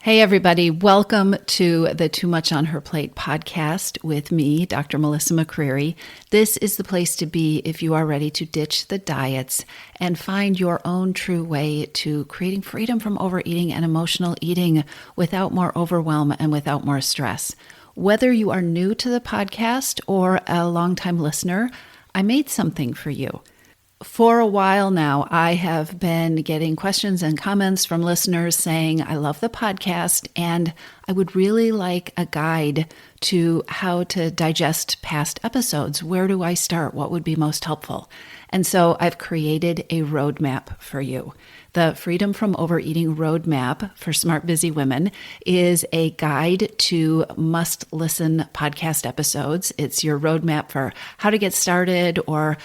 Hey, everybody. Welcome to the Too Much on Her Plate podcast with me, Dr. Melissa McCreary. This is the place to be if you are ready to ditch the diets and find your own true way to creating freedom from overeating and emotional eating without more overwhelm and without more stress. Whether you are new to the podcast or a longtime listener, I made something for you. For a while now, I have been getting questions and comments from listeners saying, I love the podcast and I would really like a guide to how to digest past episodes. Where do I start? What would be most helpful? And so I've created a roadmap for you. The Freedom from Overeating Roadmap for Smart Busy Women is a guide to must-listen podcast episodes. It's your roadmap for how to get started or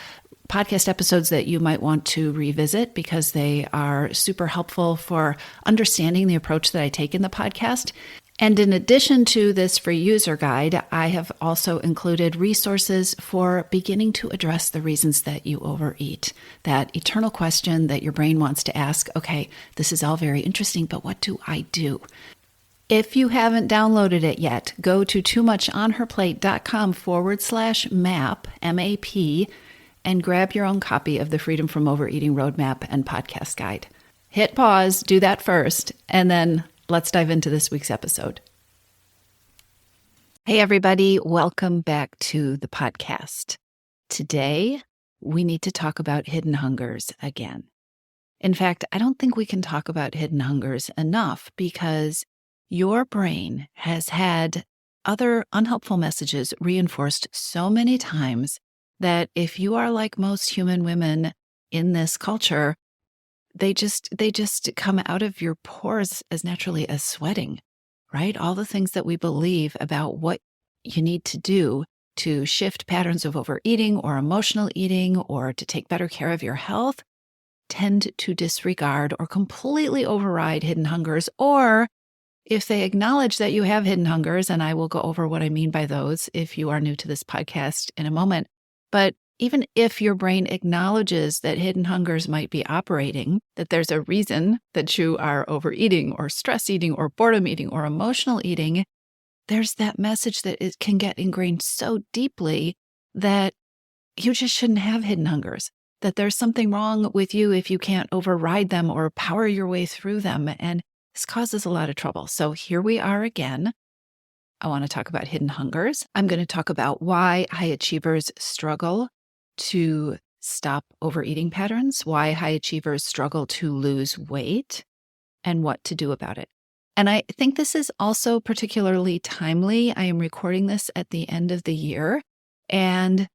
podcast episodes that you might want to revisit because they are super helpful for understanding the approach that I take in the podcast. And in addition to this free user guide, I have also included resources for beginning to address the reasons that you overeat. That eternal question that your brain wants to ask, okay, this is all very interesting, but what do I do? If you haven't downloaded it yet, go to toomuchonherplate.com/map, M-A-P, and grab your own copy of the Freedom from Overeating Roadmap and podcast guide. Hit pause, do that first, and then let's dive into this week's episode. Hey, everybody. Welcome back to the podcast. Today, we need to talk about hidden hungers again. In fact, I don't think we can talk about hidden hungers enough because your brain has had other unhelpful messages reinforced so many times that if you are like most human women in this culture, they just come out of your pores as naturally as sweating, right? All the things that we believe about what you need to do to shift patterns of overeating or emotional eating or to take better care of your health tend to disregard or completely override hidden hungers. Or if they acknowledge that you have hidden hungers, and I will go over what I mean by those if you are new to this podcast in a moment. But even if your brain acknowledges that hidden hungers might be operating, that there's a reason that you are overeating or stress eating or boredom eating or emotional eating, there's that message that it can get ingrained so deeply that you just shouldn't have hidden hungers, that there's something wrong with you if you can't override them or power your way through them. And this causes a lot of trouble. So here we are again. I want to talk about hidden hungers. I'm going to talk about why high achievers struggle to stop overeating patterns, why high achievers struggle to lose weight, and what to do about it. And I think this is also particularly timely. I am recording this at the end of the year, and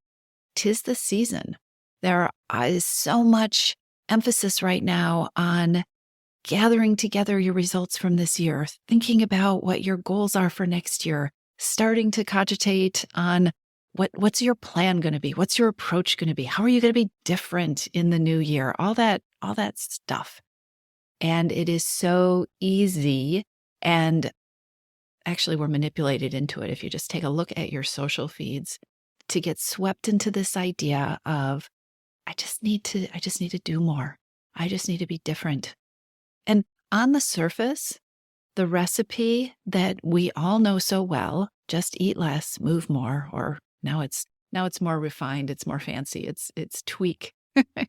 'tis the season. There is so much emphasis right now on gathering together your results from this year, thinking about what your goals are for next year, starting to cogitate on what's your plan going to be? What's your approach going to be? How are you going to be different in the new year? All that stuff. And it is so easy. And actually, we're manipulated into it. If you just take a look at your social feeds, to get swept into this idea of, I just need to do more. I just need to be different. And on the surface, the recipe that we all know so well, just eat less, move more, or now it's more refined, it's more fancy, it's tweak.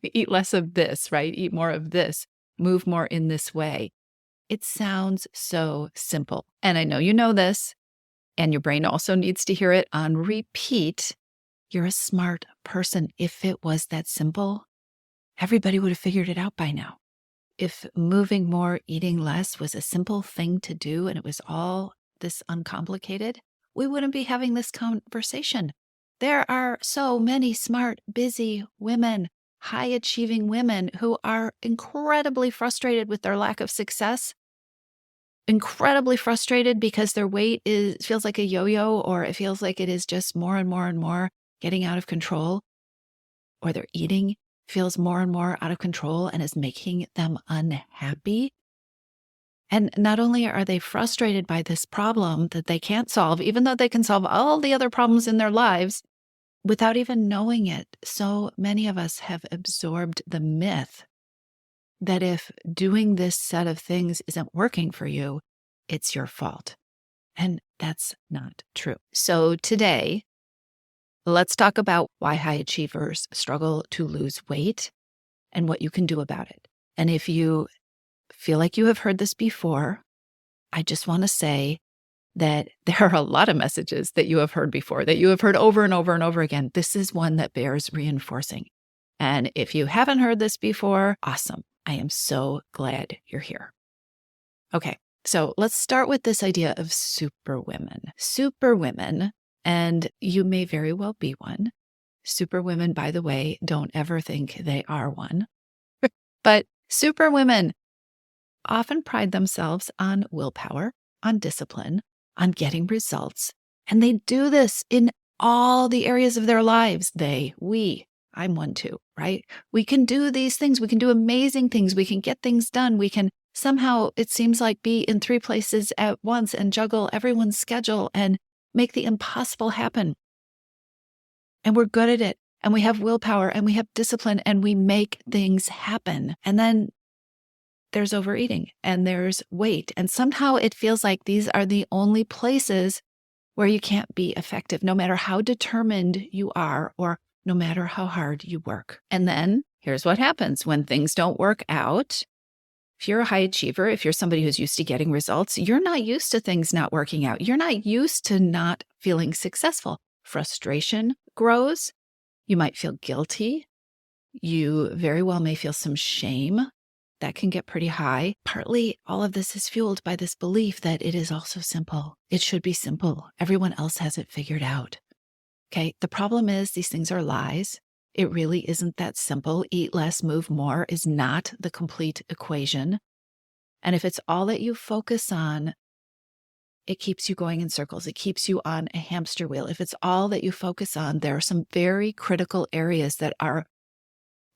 Eat less of this, right? Eat more of this, move more in this way. It sounds so simple. And I know you know this, and your brain also needs to hear it on repeat. You're a smart person. If it was that simple, everybody would have figured it out by now. If moving more, eating less was a simple thing to do and it was all this uncomplicated, we wouldn't be having this conversation. There are so many smart, busy women, high-achieving women who are incredibly frustrated with their lack of success, incredibly frustrated because their weight feels like a yo-yo, or it feels like it is just more and more and more getting out of control, or their eating feels more and more out of control and is making them unhappy. And not only are they frustrated by this problem that they can't solve, even though they can solve all the other problems in their lives, without even knowing it, so many of us have absorbed the myth that if doing this set of things isn't working for you, it's your fault. And that's not true. So today, let's talk about why high achievers struggle to lose weight and what you can do about it. And if you feel like you have heard this before, I just want to say that there are a lot of messages that you have heard before, that you have heard over and over and over again. This is one that bears reinforcing. And if you haven't heard this before, awesome. I am so glad you're here. Okay, so let's start with this idea of superwomen. Superwomen, and you may very well be one. Superwomen, by the way, don't ever think they are one. But superwomen often pride themselves on willpower, on discipline, on getting results. And they do this in all the areas of their lives. I'm one too, right? We can do these things. We can do amazing things. We can get things done. We can somehow, it seems like, be in 3 places at once and juggle everyone's schedule and make the impossible happen. And we're good at it. And we have willpower and we have discipline and we make things happen. And then there's overeating and there's weight. And somehow it feels like these are the only places where you can't be effective, no matter how determined you are or no matter how hard you work. And then here's what happens when things don't work out. If you're a high achiever, if you're somebody who's used to getting results, you're not used to things not working out. You're not used to not feeling successful. Frustration grows. You might feel guilty. You very well may feel some shame. That can get pretty high. Partly, all of this is fueled by this belief that it is also simple. It should be simple. Everyone else has it figured out. Okay, the problem is these things are lies. It really isn't that simple. Eat less, move more is not the complete equation. And if it's all that you focus on, it keeps you going in circles. It keeps you on a hamster wheel. If it's all that you focus on, there are some very critical areas that are,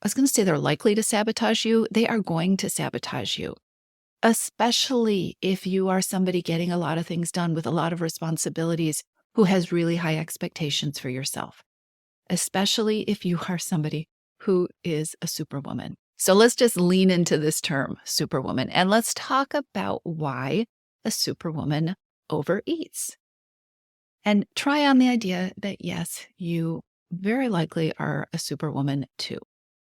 I was going to say they're likely to sabotage you. They are going to sabotage you, especially if you are somebody getting a lot of things done with a lot of responsibilities who has really high expectations for yourself, especially if you are somebody who is a superwoman. So let's just lean into this term, superwoman, and let's talk about why a superwoman overeats. And try on the idea that, yes, you very likely are a superwoman too.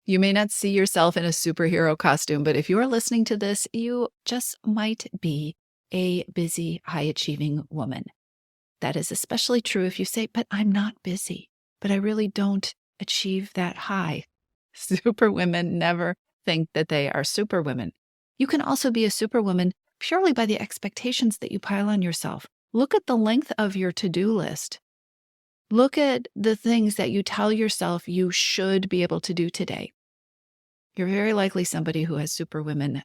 You may not see yourself in a superhero costume, but if you are listening to this, you just might be a busy, high-achieving woman. That is especially true if you say, but I'm not busy, but I really don't achieve that high. Superwomen never think that they are superwomen. You can also be a superwoman purely by the expectations that you pile on yourself. Look at the length of your to-do list. Look at the things that you tell yourself you should be able to do today. You're very likely somebody who has superwomen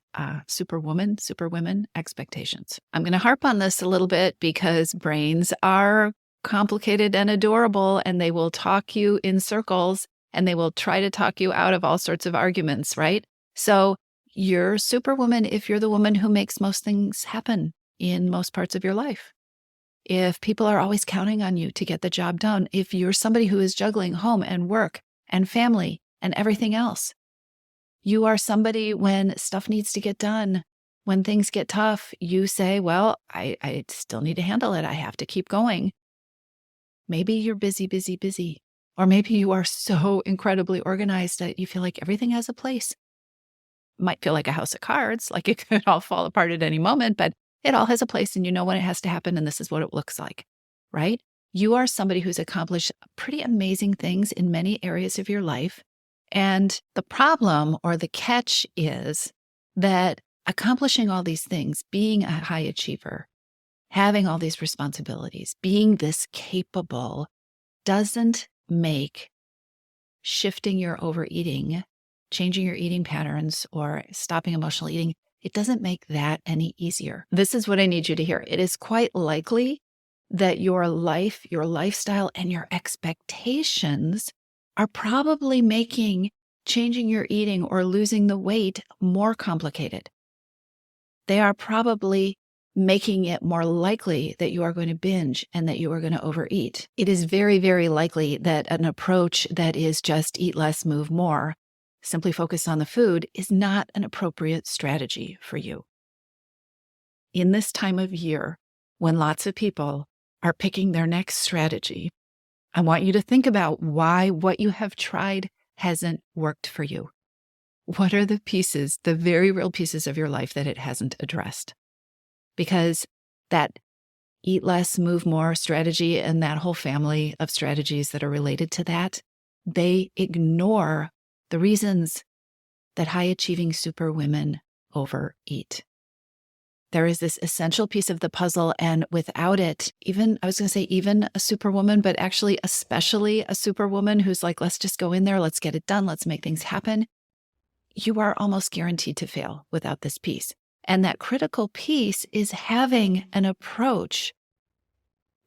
expectations. I'm going to harp on this a little bit because brains are complicated and adorable, and they will talk you in circles, and they will try to talk you out of all sorts of arguments, right? So you're superwoman if you're the woman who makes most things happen in most parts of your life. If people are always counting on you to get the job done, if you're somebody who is juggling home and work and family and everything else, you are somebody when stuff needs to get done, when things get tough, you say, well, I still need to handle it. I have to keep going. Maybe you're busy. Or maybe you are so incredibly organized that you feel like everything has a place. It might feel like a house of cards, like it could all fall apart at any moment, but it all has a place and you know when it has to happen and this is what it looks like, right? You are somebody who's accomplished pretty amazing things in many areas of your life. And the problem or the catch is that accomplishing all these things, being a high achiever, having all these responsibilities, being this capable, doesn't make shifting your overeating, changing your eating patterns, or stopping emotional eating, it doesn't make that any easier. This is what I need you to hear. It is quite likely that your life, your lifestyle, and your expectations are probably making changing your eating or losing the weight more complicated. They are probably making it more likely that you are going to binge and that you are going to overeat. It is very, very likely that an approach that is just eat less, move more, simply focus on the food, is not an appropriate strategy for you. in this time of year, when lots of people are picking their next strategy, I want you to think about why what you have tried hasn't worked for you. What are the pieces, the very real pieces of your life that it hasn't addressed? Because that eat less, move more strategy and that whole family of strategies that are related to that, they ignore the reasons that high-achieving superwomen overeat. There is this essential piece of the puzzle, and without it, even a superwoman, but actually especially a superwoman who's like, let's just go in there, let's get it done, let's make things happen. You are almost guaranteed to fail without this piece. And that critical piece is having an approach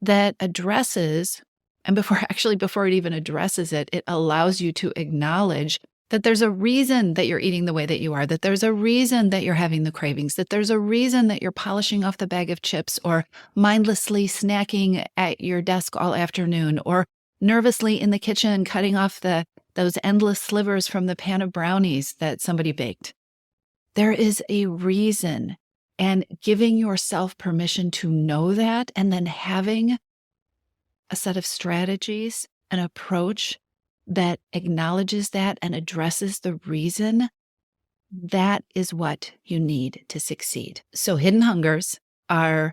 that addresses, and before it even addresses it, it allows you to acknowledge that there's a reason that you're eating the way that you are, that there's a reason that you're having the cravings, that there's a reason that you're polishing off the bag of chips or mindlessly snacking at your desk all afternoon or nervously in the kitchen cutting off those endless slivers from the pan of brownies that somebody baked. There is a reason, and giving yourself permission to know that and then having a set of strategies, an approach that acknowledges that and addresses the reason, that is what you need to succeed. So hidden hungers are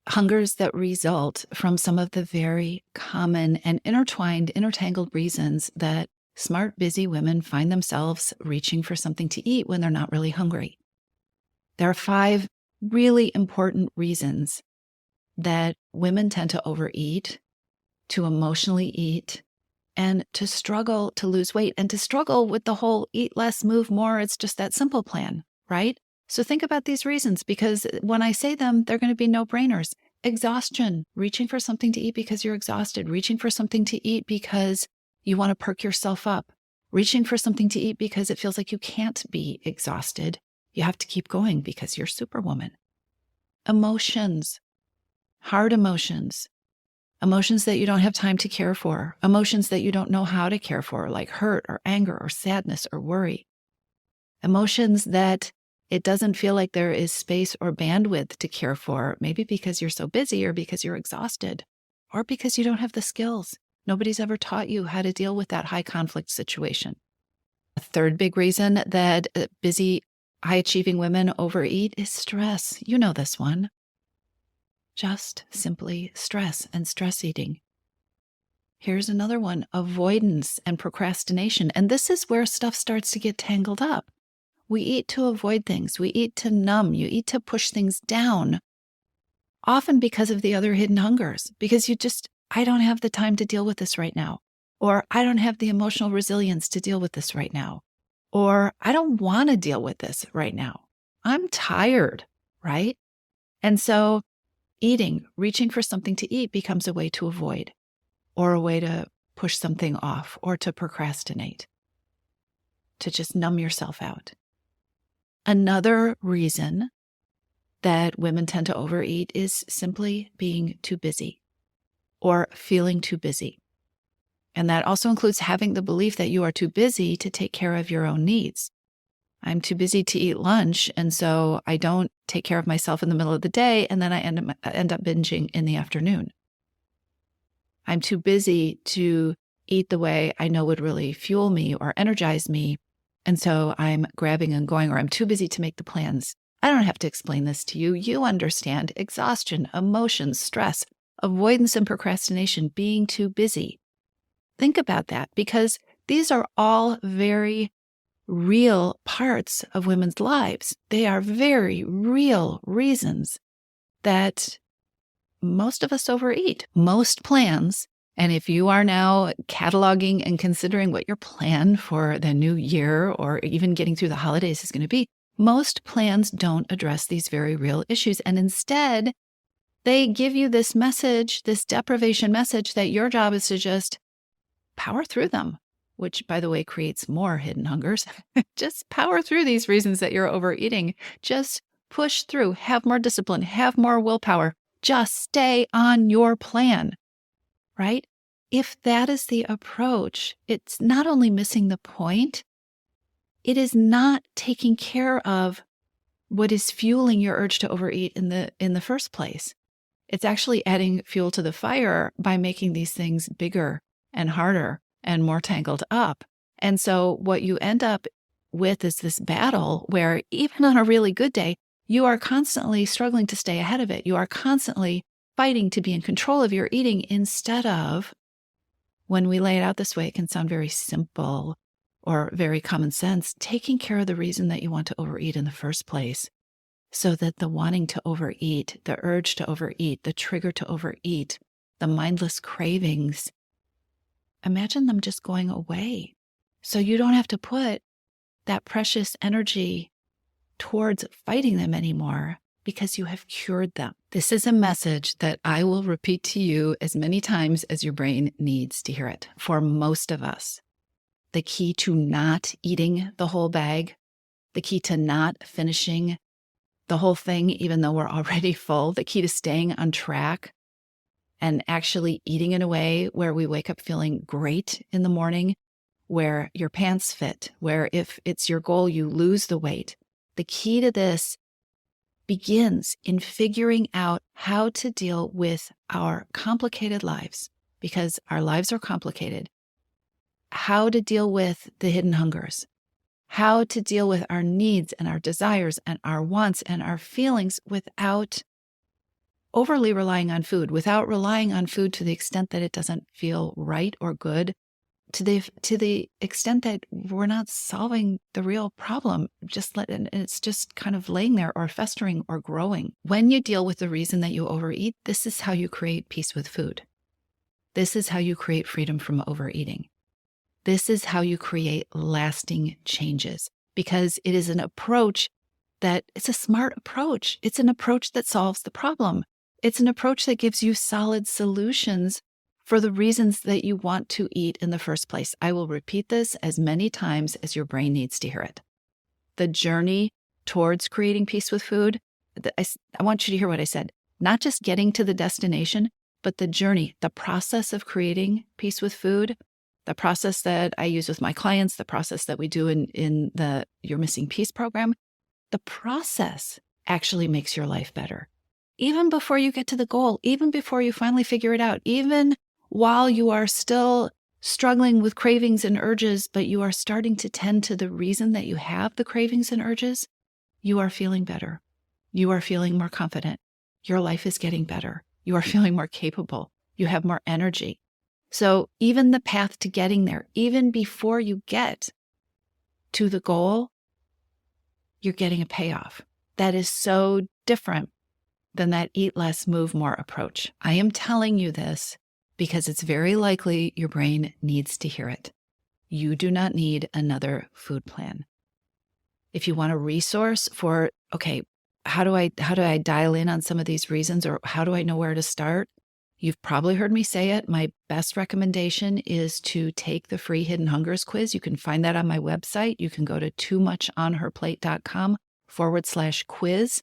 hungers that result from some of the very common and intertangled reasons that smart, busy women find themselves reaching for something to eat when they're not really hungry. There are 5 really important reasons that women tend to overeat, to emotionally eat, and to struggle to lose weight, and to struggle with the whole eat less, move more. It's just that simple plan, right? So think about these reasons, because when I say them, they're going to be no-brainers. Exhaustion, reaching for something to eat because you're exhausted, reaching for something to eat because you want to perk yourself up, reaching for something to eat because it feels like you can't be exhausted. You have to keep going because you're Superwoman. Emotions, hard emotions, emotions that you don't have time to care for, emotions that you don't know how to care for, like hurt or anger or sadness or worry. Emotions that it doesn't feel like there is space or bandwidth to care for, maybe because you're so busy or because you're exhausted or because you don't have the skills. Nobody's ever taught you how to deal with that high conflict situation. A third big reason that busy, high-achieving women overeat is stress. You know this one. Just simply stress and stress eating. Here's another one, avoidance and procrastination. And this is where stuff starts to get tangled up. We eat to avoid things. We eat to numb. You eat to push things down, often because of the other hidden hungers, because I don't have the time to deal with this right now, or I don't have the emotional resilience to deal with this right now, or I don't want to deal with this right now. I'm tired, right? And so eating, reaching for something to eat becomes a way to avoid, or a way to push something off, or to procrastinate, to just numb yourself out. Another reason that women tend to overeat is simply being too busy or feeling too busy. And that also includes having the belief that you are too busy to take care of your own needs. I'm too busy to eat lunch, and so I don't take care of myself in the middle of the day, and then I end up binging in the afternoon. I'm too busy to eat the way I know would really fuel me or energize me, and so I'm grabbing and going, or I'm too busy to make the plans. I don't have to explain this to you. You understand exhaustion, emotions, stress, avoidance and procrastination, being too busy. Think about that, because these are all very real parts of women's lives. They are very real reasons that most of us overeat. Most plans, and if you are now cataloging and considering what your plan for the new year or even getting through the holidays is going to be, most plans don't address these very real issues. And instead, they give you this message, this deprivation message, that your job is to just power through them, which, by the way, creates more hidden hungers. Just power through these reasons that you're overeating. Just push through, have more discipline, have more willpower. Just stay on your plan, right? If that is the approach, it's not only missing the point, it is not taking care of what is fueling your urge to overeat in the first place. It's actually adding fuel to the fire by making these things bigger and harder and more tangled up. And so what you end up with is this battle where even on a really good day, you are constantly struggling to stay ahead of it. You are constantly fighting to be in control of your eating instead of, when we lay it out this way, it can sound very simple or very common sense, taking care of the reason that you want to overeat in the first place, so that the wanting to overeat, the urge to overeat, the trigger to overeat, the mindless cravings, imagine them just going away. So you don't have to put that precious energy towards fighting them anymore because you have cured them. This is a message that I will repeat to you as many times as your brain needs to hear it. For most of us, the key to not eating the whole bag, the key to not finishing the whole thing, even though we're already full, the key to staying on track and actually eating in a way where we wake up feeling great in the morning, where your pants fit, where if it's your goal, you lose the weight. The key to this begins in figuring out how to deal with our complicated lives, because our lives are complicated, how to deal with the hidden hungers, how to deal with our needs and our desires and our wants and our feelings without overly relying on food, without relying on food to the extent that it doesn't feel right or good, to the extent that we're not solving the real problem, and it's just kind of laying there or festering or growing. When you deal with the reason that you overeat, this is how you create peace with food. This is how you create freedom from overeating. This is how you create lasting changes, because it is an approach it's a smart approach. It's an approach that solves the problem. It's an approach that gives you solid solutions for the reasons that you want to eat in the first place. I will repeat this as many times as your brain needs to hear it. The journey towards creating peace with food, I want you to hear what I said. Not just getting to the destination, but the journey, the process of creating peace with food, the process that I use with my clients, the process that we do in the You're Missing Peace program, the process actually makes your life better. Even before you get to the goal, even before you finally figure it out, even while you are still struggling with cravings and urges, but you are starting to tend to the reason that you have the cravings and urges, you are feeling better. You are feeling more confident. Your life is getting better. You are feeling more capable. You have more energy. So even the path to getting there, even before you get to the goal, you're getting a payoff. That is so different than that eat less, move more approach. I am telling you this because it's very likely your brain needs to hear it. You do not need another food plan. If you want a resource for, okay, how do I dial in on some of these reasons, or how do I know where to start? You've probably heard me say it. My best recommendation is to take the free Hidden Hungers quiz. You can find that on my website. You can go to toomuchonherplate.com/quiz.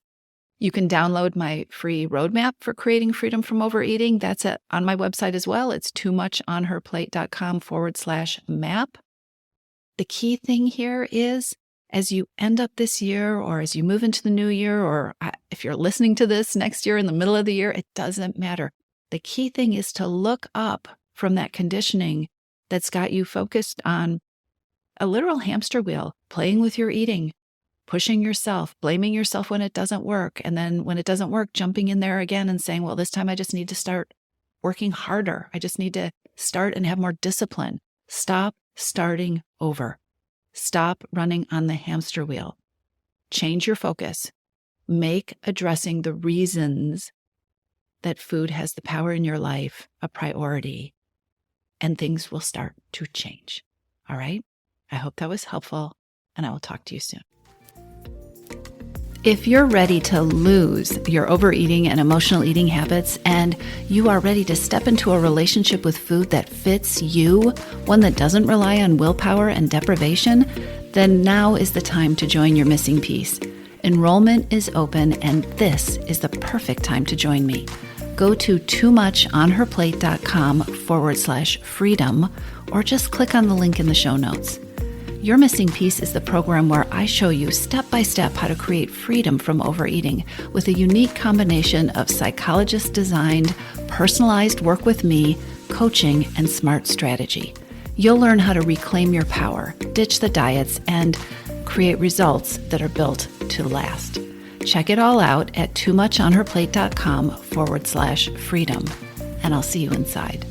You can download my free roadmap for creating freedom from overeating. That's on my website as well. It's toomuchonherplate.com/map. The key thing here is, as you end up this year, or as you move into the new year, or if you're listening to this next year in the middle of the year, it doesn't matter. The key thing is to look up from that conditioning that's got you focused on a literal hamster wheel, playing with your eating, pushing yourself, blaming yourself when it doesn't work. And then when it doesn't work, jumping in there again and saying, well, this time I just need to start working harder. I just need to start and have more discipline. Stop starting over. Stop running on the hamster wheel. Change your focus. Make addressing the reasons that food has the power in your life a priority, and things will start to change. All right? I hope that was helpful, and I will talk to you soon. If you're ready to lose your overeating and emotional eating habits, and you are ready to step into a relationship with food that fits you, one that doesn't rely on willpower and deprivation, then now is the time to join Your Missing Piece. Enrollment is open, and this is the perfect time to join me. Go to toomuchonherplate.com/freedom, or just click on the link in the show notes. Your Missing Piece is the program where I show you step-by-step how to create freedom from overeating with a unique combination of psychologist-designed, personalized work with me, coaching, and smart strategy. You'll learn how to reclaim your power, ditch the diets, and create results that are built to last. Check it all out at toomuchonherplate.com/freedom, and I'll see you inside.